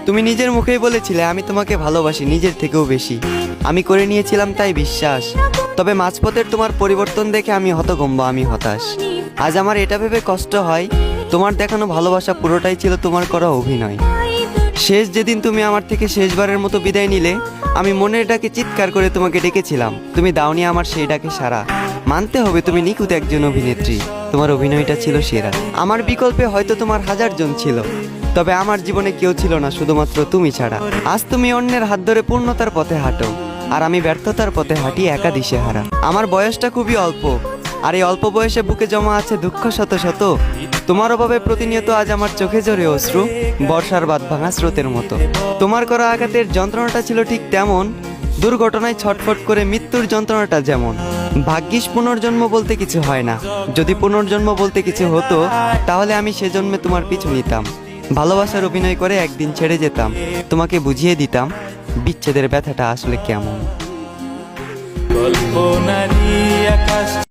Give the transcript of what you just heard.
তুমি নিজের মুখেই বলেছিলে আমি তোমাকে ভালোবাসি নিজের থেকেও বেশি। আমি করে নিয়েছিলাম তাই বিশ্বাস। তবে মাঝপথের তোমার পরিবর্তন দেখে আমি হতভম্ব, আমি হতাশ। আজ আমার এটা ভেবে কষ্ট হয়, তোমার দেখানো ভালোবাসা পুরোটাই ছিল তোমার করা অভিনয়। শেষ যেদিন তুমি আমার থেকে শেষবারের মতো বিদায় নিলে, আমি মনের ডাকে চিৎকার করে তোমাকে ডেকেছিলাম, তুমি দাওনি আমার সেই ডাকে সাড়া। মানতে হবে তুমি নিখুঁত একজন অভিনেত্রী, তোমার অভিনয়টা ছিল সেরা। আমার বিকল্পে হয়তো তোমার হাজার জন ছিল, তবে আমার জীবনে কেউ ছিল না শুধুমাত্র তুমি ছাড়া। আজ তুমি অন্যের হাত ধরে পূর্ণতার পথে হাঁটো, আর আমি ব্যর্থতার পথে হাঁটি একা দিশেহারা। আমার বয়সটা খুবই অল্প, আর এই অল্প বয়সে বুকে জমা আছে দুঃখ শত শত। তোমার অভাবে প্রতিনিয়ত আজ আমার চোখে ঝরে অশ্রু, বর্ষার বাঁধ ভাঙা স্রোতের মতো। তোমার করা আঘাতের যন্ত্রণাটা ছিল ঠিক তেমন, দুর্ঘটনায় ছটফট করে মৃত্যুর যন্ত্রণাটা যেমন। ভাগ্যিস পুনর্জন্ম বলতে কিছু হয় না, যদি পুনর্জন্ম বলতে কিছু হতো তাহলে আমি সেজন্মে তোমার পিছু নিতাম। ভালোবাসার অভিনয় করে একদিন ছেড়ে যেতাম, তোমাকে বুঝিয়ে দিতাম বিচ্ছেদের ব্যথাটা আসলে কেমন।